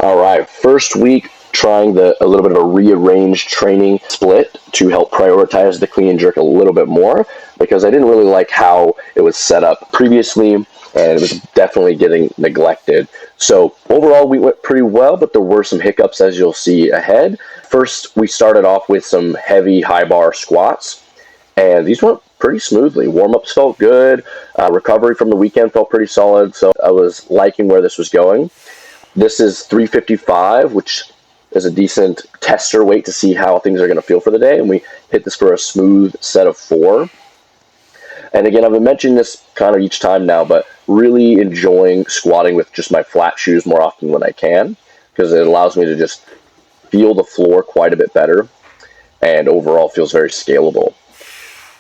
All right, first week trying a little bit of a rearranged training split to help prioritize the clean and jerk a little bit more because I didn't really like how it was set up previously and it was definitely getting neglected. So overall we went pretty well, but there were some hiccups as you'll see ahead. First, we started off with some heavy high bar squats and these went pretty smoothly. Warm-ups felt good, recovery from the weekend felt pretty solid, so I was liking where this was going. This is 355, which is a decent tester weight to see how things are going to feel for the day. And we hit this for a smooth set of 4. And again, I've been mentioning this kind of each time now, but really enjoying squatting with just my flat shoes more often when I can, because it allows me to just feel the floor quite a bit better and overall feels very scalable.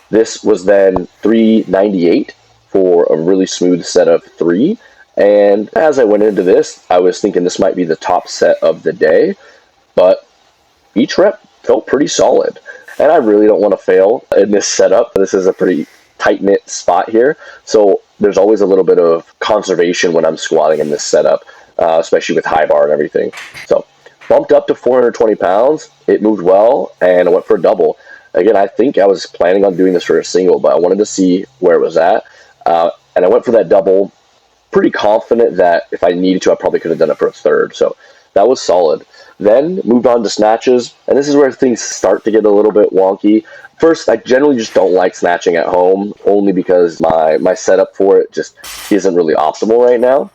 This was then 398 for a really smooth set of 3. And as I went into this, I was thinking this might be the top set of the day, but each rep felt pretty solid. And I really don't want to fail in this setup. This is a pretty tight-knit spot here, so there's always a little bit of conservation when I'm squatting in this setup, especially with high bar and everything. So bumped up to 420 pounds, it moved well, and I went for a double. Again, I think I was planning on doing this for a single, but I wanted to see where it was at, and I went for that double. Pretty confident that if I needed to, I probably could have done it for a third. So that was solid. Then moved on to snatches, and this is where things start to get a little bit wonky. First, I generally just don't like snatching at home, only because my setup for it just isn't really optimal right now.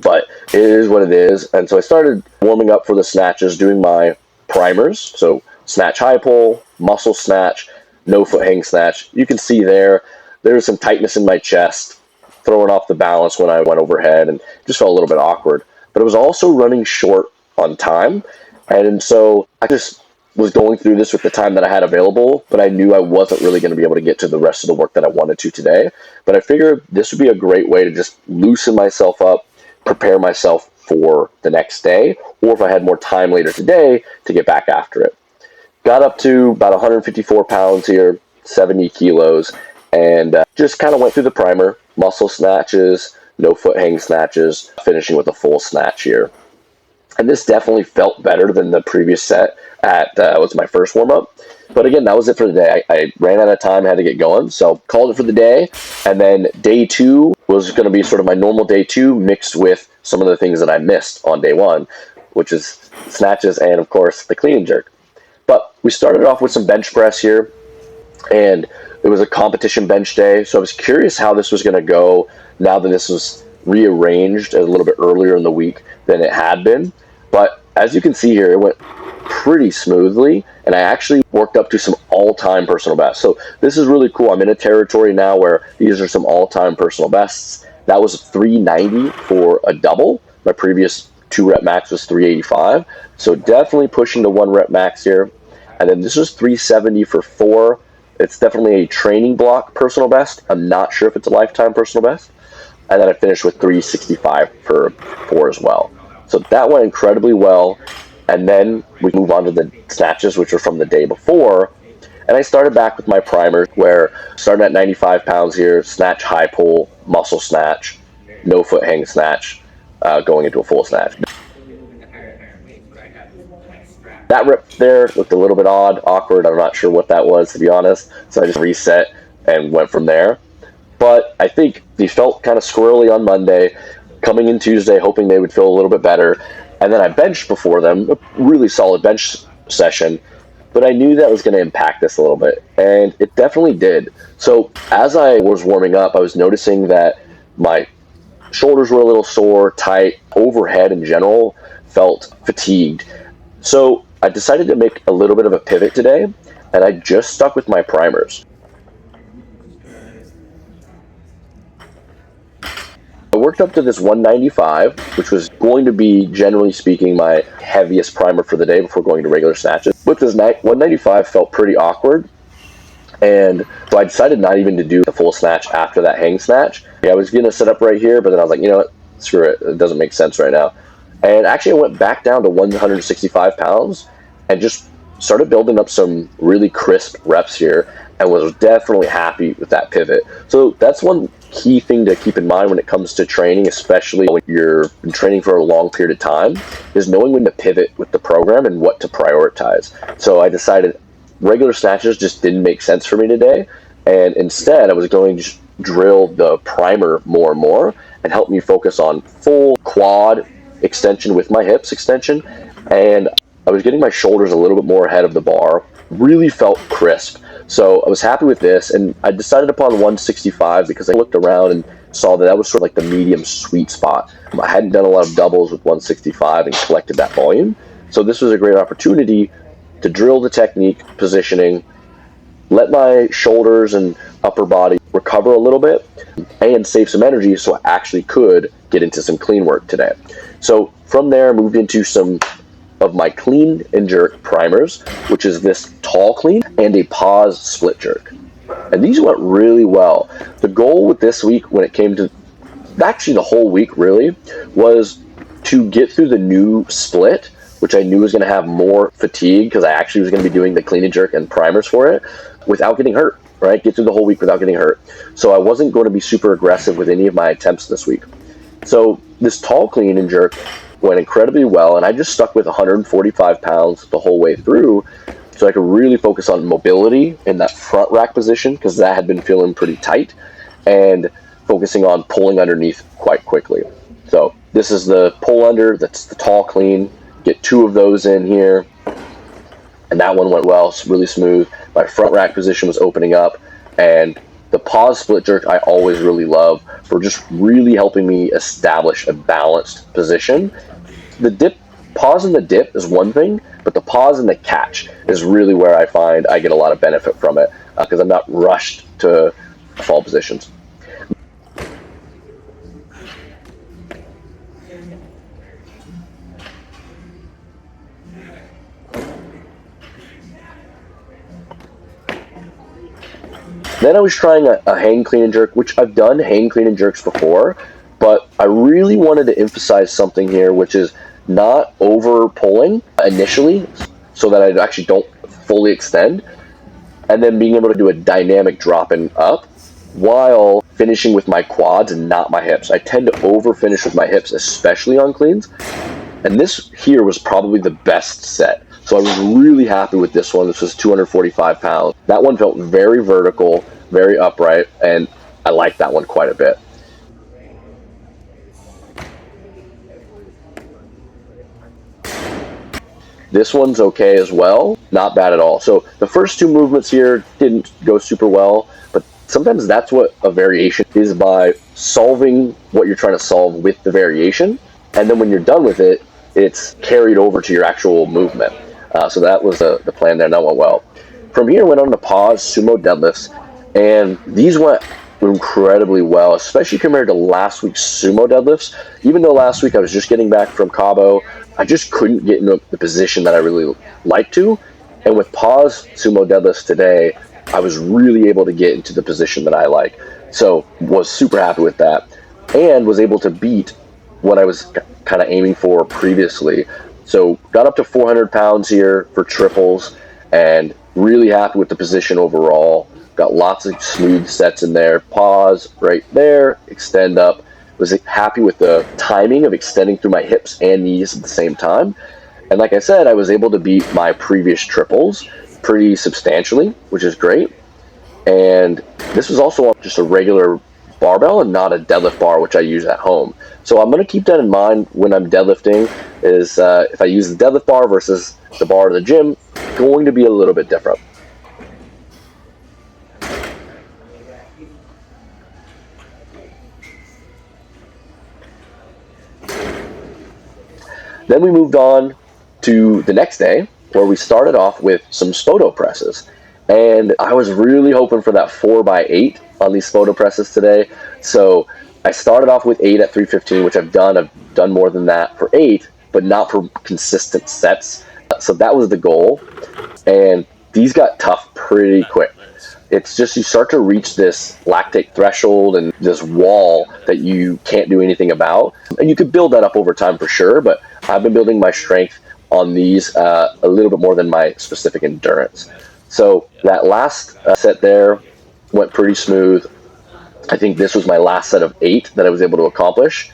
But it is what it is, and so I started warming up for the snatches, doing my primers. So snatch high pull, muscle snatch, no foot hang snatch. You can see there's some tightness in my chest, throwing off the balance when I went overhead and just felt a little bit awkward. But it was also running short on time. And so I just was going through this with the time that I had available, but I knew I wasn't really going to be able to get to the rest of the work that I wanted to today. But I figured this would be a great way to just loosen myself up, prepare myself for the next day, or if I had more time later today, to get back after it. Got up to about 154 pounds here, 70 kilos, and just kind of went through the primer, muscle snatches, no foot hang snatches, finishing with a full snatch here. And this definitely felt better than the previous set was my first warm-up. But again, that was it for the day. I ran out of time, had to get going, so called it for the day. And then day 2 was going to be sort of my normal day 2 mixed with some of the things that I missed on day 1, which is snatches and, of course, the clean and jerk. But we started off with some bench press here, and it was a competition bench day, so I was curious how this was going to go now that this was rearranged a little bit earlier in the week than it had been. But as you can see here, it went pretty smoothly, and I actually worked up to some all-time personal bests. So this is really cool. I'm in a territory now where these are some all-time personal bests. That was 390 for a double. My previous 2-rep max was 385. So definitely pushing the 1-rep max here. And then this was 370 for 4. It's definitely a training block personal best. I'm not sure if it's a lifetime personal best. And then I finished with 365 for 4 as well. So that went incredibly well. And then we move on to the snatches, which were from the day before. And I started back with my primers, where starting at 95 pounds here, snatch high pull, muscle snatch, no foot hang snatch, going into a full snatch. That rep there looked a little bit awkward. I'm not sure what that was, to be honest. So I just reset and went from there. But I think they felt kind of squirrely on Monday, coming in Tuesday, hoping they would feel a little bit better. And then I benched before them, a really solid bench session. But I knew that was going to impact this a little bit, and it definitely did. So as I was warming up, I was noticing that my shoulders were a little sore, tight, overhead in general felt fatigued. So I decided to make a little bit of a pivot today, and I just stuck with my primers. I worked up to this 195, which was going to be, generally speaking, my heaviest primer for the day before going to regular snatches. With this 195 felt pretty awkward, and so I decided not even to do the full snatch after that hang snatch. I was going to set up right here, but then I was like, you know what, screw it, it doesn't make sense right now. And actually I went back down to 165 pounds and just started building up some really crisp reps here, and was definitely happy with that pivot. So that's one key thing to keep in mind when it comes to training, especially when you're training for a long period of time, is knowing when to pivot with the program and what to prioritize. So I decided regular snatches just didn't make sense for me today, and instead I was going to drill the primer more and more and help me focus on full quad extension with my hips extension, and I was getting my shoulders a little bit more ahead of the bar. Really felt crisp. So I was happy with this, and I decided upon 165 because I looked around and saw that was sort of like the medium sweet spot. I hadn't done a lot of doubles with 165 and collected that volume. So this was a great opportunity to drill the technique, positioning, let my shoulders and upper body recover a little bit, and save some energy so I actually could get into some clean work today. So from there, I moved into some of my clean and jerk primers, which is this tall clean and a pause split jerk. And these went really well. The goal with this week, when it came to actually the whole week really, was to get through the new split, which I knew was going to have more fatigue because I actually was going to be doing the clean and jerk and primers for it without getting hurt, right? Get through the whole week without getting hurt. So I wasn't going to be super aggressive with any of my attempts this week. So this tall clean and jerk went incredibly well, and I just stuck with 145 pounds the whole way through so I could really focus on mobility in that front rack position because that had been feeling pretty tight, and focusing on pulling underneath quite quickly. So this is the pull under, that's the tall clean. Get 2 of those in here, and that one went well, really smooth. My front rack position was opening up, and the pause split jerk I always really love for just really helping me establish a balanced position. The dip, pause and the dip is one thing, but the pause and the catch is really where I find I get a lot of benefit from it because I'm not rushed to fall positions. Then I was trying a hang clean and jerk, which I've done hang clean and jerks before, but I really wanted to emphasize something here, which is not over pulling initially so that I actually don't fully extend, and then being able to do a dynamic dropping up while finishing with my quads and not my hips. I tend to over finish with my hips, especially on cleans, and this here was probably the best set. So I was really happy with this one. This was 245 pounds. That one felt very vertical, very upright, and I liked that one quite a bit. This one's okay as well, not bad at all. So the first 2 movements here didn't go super well, but sometimes that's what a variation is, by solving what you're trying to solve with the variation, and then when you're done with it, it's carried over to your actual movement. So that was the plan there, and that went well. From here, went on to pause sumo deadlifts, and these went incredibly well, especially compared to last week's sumo deadlifts. Even though last week I was just getting back from Cabo, I just couldn't get into the position that I really like to. And with pause sumo deadlifts today, I was really able to get into the position that I like. So was super happy with that, and was able to beat what I was kind of aiming for previously. So got up to 400 pounds here for triples, and really happy with the position overall. Got lots of smooth sets in there. Pause right there, extend up. Was happy with the timing of extending through my hips and knees at the same time. And like I said, I was able to beat my previous triples pretty substantially, which is great. And this was also just a regular barbell and not a deadlift bar, which I use at home. So I'm going to keep that in mind when I'm deadlifting, is if I use the deadlift bar versus the bar at the gym, going to be a little bit different. Then we moved on to the next day, where we started off with some Spoto presses. And I was really hoping for that 4x8 on these Spoto presses today. So I started off with 8 at 315, which I've done more than that for 8, but not for consistent sets. So that was the goal. And these got tough pretty quick. It's just you start to reach this lactate threshold and this wall that you can't do anything about. And you could build that up over time for sure, but I've been building my strength on these a little bit more than my specific endurance. So that last set there went pretty smooth. I think this was my last set of 8 that I was able to accomplish,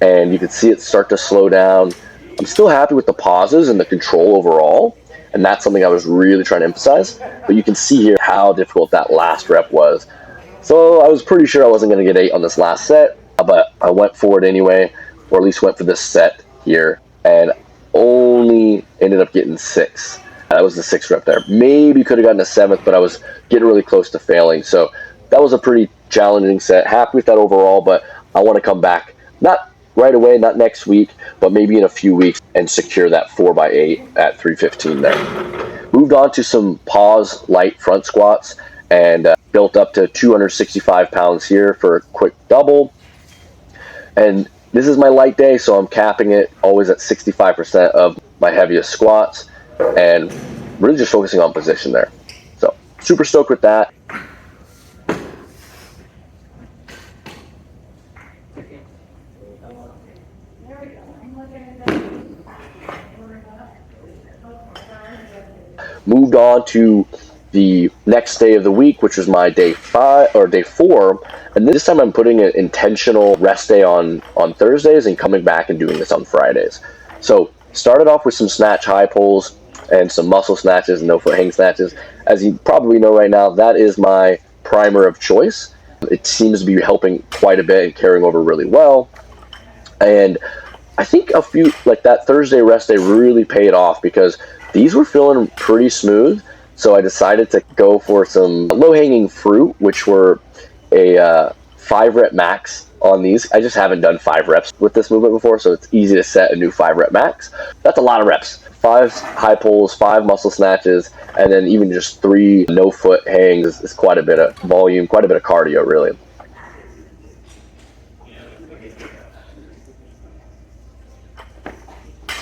and you could see it start to slow down. I'm still happy with the pauses and the control overall, and that's something I was really trying to emphasize, but you can see here how difficult that last rep was. So I was pretty sure I wasn't going to get 8 on this last set, but I went for it anyway, or at least went for this set here, and only ended up getting 6. That was the 6th rep there. Maybe could have gotten a 7th, but I was getting really close to failing. So that was a pretty challenging set. Happy with that overall, but I want to come back, not right away, not next week, but maybe in a few weeks and secure that 4x8 at 315 there. Moved on to some pause light front squats and built up to 265 pounds here for a quick double. And this is my light day, so I'm capping it always at 65% of my heaviest squats and really just focusing on position there. So super stoked with that. Moved on to the next day of the week, which was my day 4, and this time I'm putting an intentional rest day on Thursdays and coming back and doing this on Fridays. So started off with some snatch high pulls and some muscle snatches and no foot hang snatches. As you probably know right now, that is my primer of choice. It seems to be helping quite a bit and carrying over really well. And I think a few, like that Thursday rest day really paid off because these were feeling pretty smooth. So I decided to go for some low-hanging fruit, which were a 5 rep max on these. I just haven't done 5 reps with this movement before, so it's easy to set a new 5 rep max. That's a lot of reps. 5 high pulls, 5 muscle snatches, and then even just 3 no foot hangs is quite a bit of volume, quite a bit of cardio, really.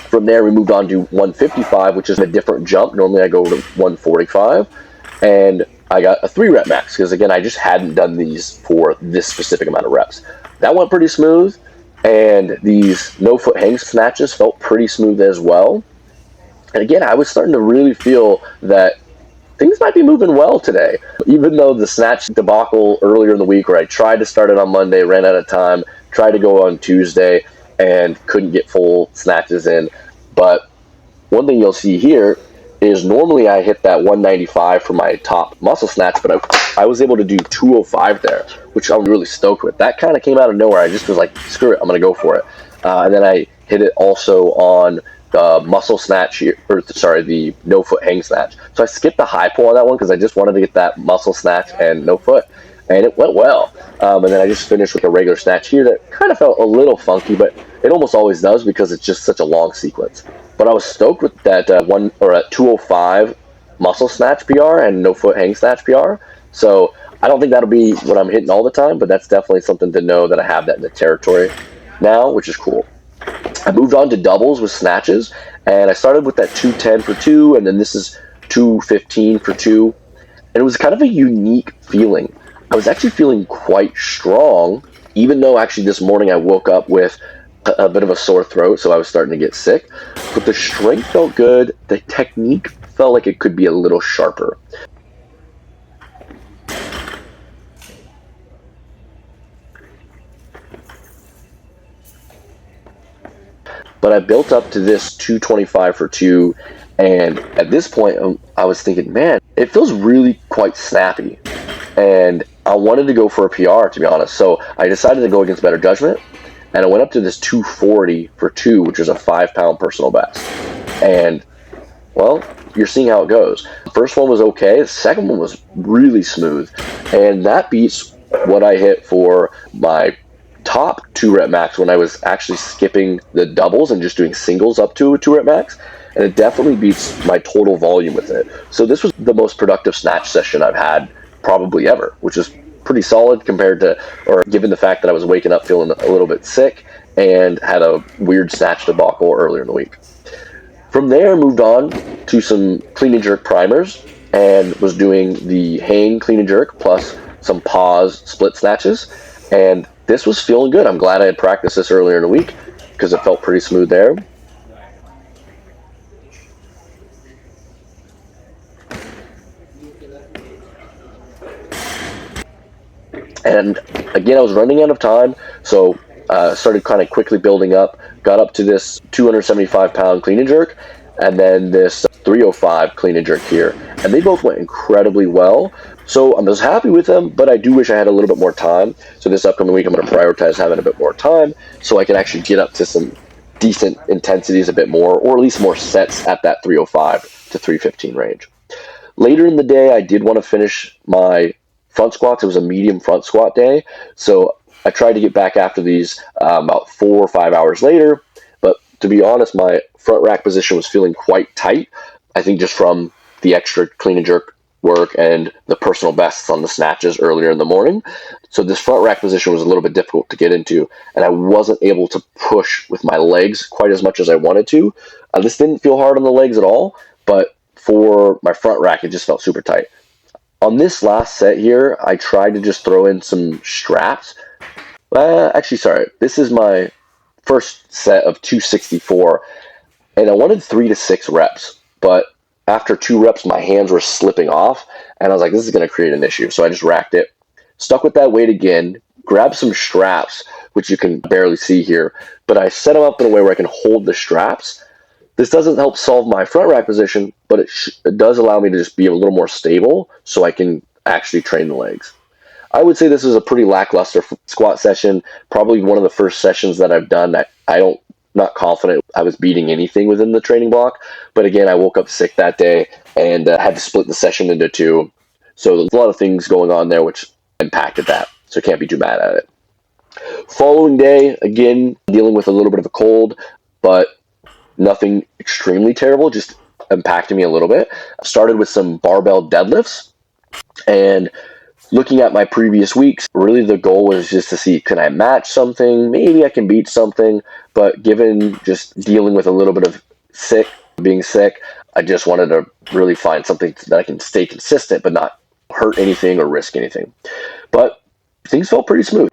From there, we moved on to 155, which is a different jump. Normally, I go to 145, and I got a 3 rep max because, again, I just hadn't done these for this specific amount of reps. That went pretty smooth, and these no foot hang snatches felt pretty smooth as well. And again, I was starting to really feel that things might be moving well today. Even though the snatch debacle earlier in the week where I tried to start it on Monday, ran out of time, tried to go on Tuesday, and couldn't get full snatches in. But one thing you'll see here is normally I hit that 195 for my top muscle snatch, but I was able to do 205 there, which I'm really stoked with. That kind of came out of nowhere. I just was like, screw it, I'm going to go for it. And then I hit it also on the muscle snatch here, or sorry, the no foot hang snatch. So I skipped the high pull on that one because I just wanted to get that muscle snatch and no foot, and it went well. And then I just finished with a regular snatch here that kind of felt a little funky, but it almost always does because it's just such a long sequence. But I was stoked with that 205 muscle snatch PR and no foot hang snatch PR. So I don't think that'll be what I'm hitting all the time, but that's definitely something to know that I have that in the territory now, which is cool. I moved on to doubles with snatches, and I started with that 210 for 2, and then this is 215 for 2. And it was kind of a unique feeling. I was actually feeling quite strong, even though actually this morning I woke up with a bit of a sore throat, so I was starting to get sick. But the strength felt good. The technique felt like it could be a little sharper. But I built up to this 225 for 2, and at this point I was thinking, man, it feels really quite snappy. And I wanted to go for a PR, to be honest. So I decided to go against better judgment, and I went up to this 240 for 2, which is a 5-pound personal best. And, well, you're seeing how it goes. The first one was okay. The second one was really smooth. And that beats what I hit for my top 2 rep max when I was actually skipping the doubles and just doing singles up to a 2 rep max. And it definitely beats my total volume with it. So this was the most productive snatch session I've had probably ever, which is pretty solid compared to, or given the fact that I was waking up feeling a little bit sick and had a weird snatch debacle earlier in the week. From there, moved on to some clean and jerk primers and was doing the hang clean and jerk plus some pause split snatches. And this was feeling good. I'm glad I had practiced this earlier in the week because it felt pretty smooth there. And again, I was running out of time, so started kind of quickly building up, got up to this 275-pound clean and jerk, and then this 305 clean and jerk here. And they both went incredibly well. So I was happy with them, but I do wish I had a little bit more time. So this upcoming week, I'm going to prioritize having a bit more time so I can actually get up to some decent intensities a bit more, or at least more sets at that 305 to 315 range. Later in the day, I did want to finish my front squats. It was a medium front squat day, so I tried to get back after these about 4 or 5 hours later, but to be honest, my front rack position was feeling quite tight. I think just from the extra clean and jerk work and the personal bests on the snatches earlier in the morning. So this front rack position was a little bit difficult to get into, and I wasn't able to push with my legs quite as much as I wanted to. This didn't feel hard on the legs at all, but for my front rack, it just felt super tight. On this last set here, I tried to just throw in some straps. Actually, sorry, this is my first set of 264, and I wanted 3 to 6 reps, but after 2 reps, my hands were slipping off, and I was like, this is going to create an issue. So I just racked it, stuck with that weight again, grabbed some straps, which you can barely see here, but I set them up in a way where I can hold the straps. This doesn't help solve my front rack position, but it does allow me to just be a little more stable so I can actually train the legs. I would say this is a pretty lackluster squat session, probably one of the first sessions that I've done that not confident I was beating anything within the training block. But again, I woke up sick that day and had to split the session into 2. So there's a lot of things going on there which impacted that. So can't be too mad at it. Following day, again, dealing with a little bit of a cold, but nothing extremely terrible, just impacted me a little bit. I started with some barbell deadlifts, and looking at my previous weeks, really the goal was just to see, can I match something? Maybe I can beat something, but given just dealing with a little bit of being sick, I just wanted to really find something that I can stay consistent, but not hurt anything or risk anything. But things felt pretty smooth.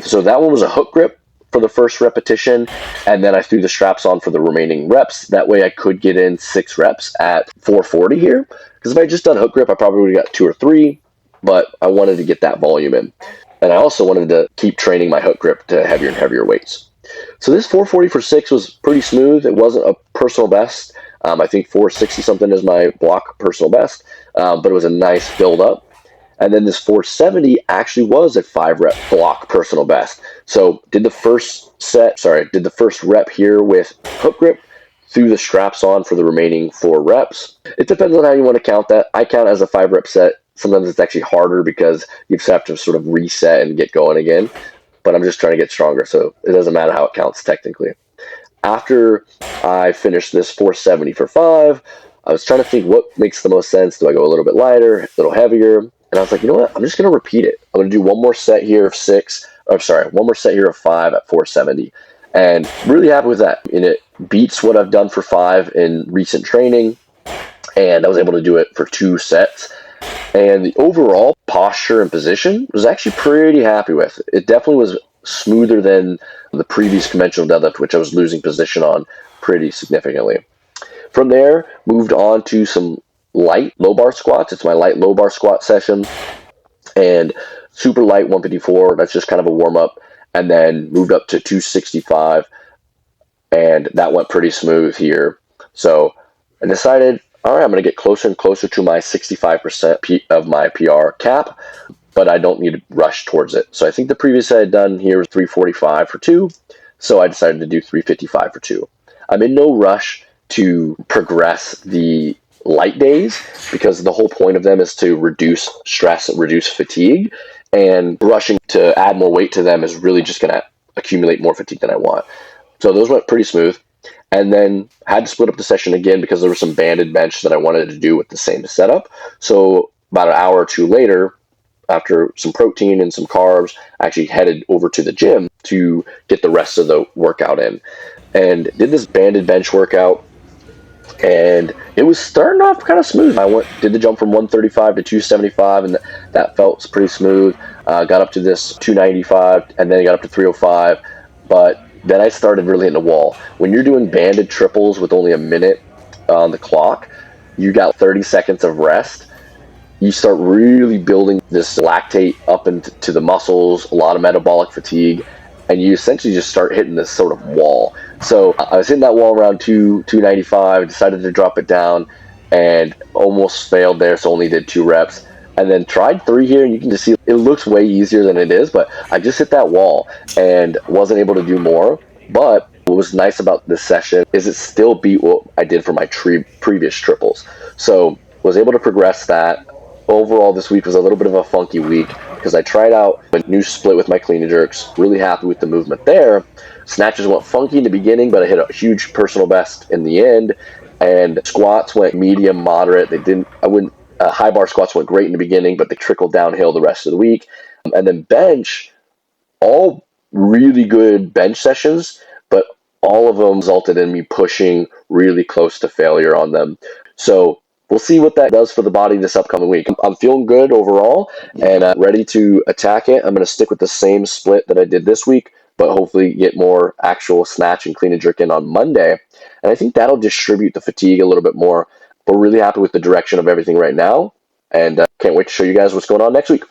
So that one was a hook grip for the first repetition, and then I threw the straps on for the remaining reps. That way I could get in 6 reps at 440 here, because if I had just done hook grip, I probably would have got 2 or 3, but I wanted to get that volume in. And I also wanted to keep training my hook grip to heavier and heavier weights. So this 440 for 6 was pretty smooth. It wasn't a personal best. I think 460 something is my block personal best, but it was a nice build up. And then this 470 actually was a 5-rep block personal best. So did the first rep here with hook grip, threw the straps on for the remaining 4 reps. It depends on how you want to count that. I count as a 5-rep set. Sometimes it's actually harder because you just have to sort of reset and get going again. But I'm just trying to get stronger, so it doesn't matter how it counts technically. After I finished this 470 for 5, I was trying to think what makes the most sense. Do I go a little bit lighter, a little heavier? And I was like, you know what? I'm just going to repeat it. I'm going to do one more set here of 5 at 470. And really happy with that. And it beats what I've done for 5 in recent training. And I was able to do it for 2 sets. And the overall posture and position was actually pretty happy with. It definitely was smoother than the previous conventional deadlift, which I was losing position on pretty significantly. From there, moved on to some light low bar squats. It's my light low bar squat session, and super light 154. That's just kind of a warm up, and then moved up to 265, and that went pretty smooth here. So I decided, all right, I'm going to get closer and closer to my 65% of my PR cap, but I don't need to rush towards it. So I think the previous I had done here was 345 for 2, so I decided to do 355 for 2. I'm in no rush to progress the light days because the whole point of them is to reduce stress and reduce fatigue, and rushing to add more weight to them is really just going to accumulate more fatigue than I want. So those went pretty smooth, and then had to split up the session again because there was some banded bench that I wanted to do with the same setup. So about an hour or 2 later, after some protein and some carbs, I actually headed over to the gym to get the rest of the workout in, and did this banded bench workout. and it was starting off kind of smooth. Did the jump from 135 to 275, and that felt pretty smooth. Got up to this 295, and then got up to 305, but then I started really hitting the wall. When you're doing banded triples with only a minute on the clock, you got 30 seconds of rest. You start really building this lactate up into the muscles, a lot of metabolic fatigue, and you essentially just start hitting this sort of wall. So I was hitting that wall around 295, decided to drop it down, and almost failed there, so only did 2 reps. And then tried 3 here, and you can just see it looks way easier than it is, but I just hit that wall and wasn't able to do more. But what was nice about this session is it still beat what I did for my previous triples. So was able to progress that. Overall, this week was a little bit of a funky week because I tried out a new split with my clean and jerks. Really happy with the movement there. Snatches went funky in the beginning, but I hit a huge personal best in the end. And squats went medium, moderate. High bar squats went great in the beginning, but they trickled downhill the rest of the week. And then bench, all really good bench sessions, but all of them resulted in me pushing really close to failure on them. So we'll see what that does for the body this upcoming week. I'm feeling good overall and ready to attack it. I'm going to stick with the same split that I did this week, but hopefully get more actual snatch and clean and jerk in on Monday. And I think that'll distribute the fatigue a little bit more. But really happy with the direction of everything right now, and can't wait to show you guys what's going on next week.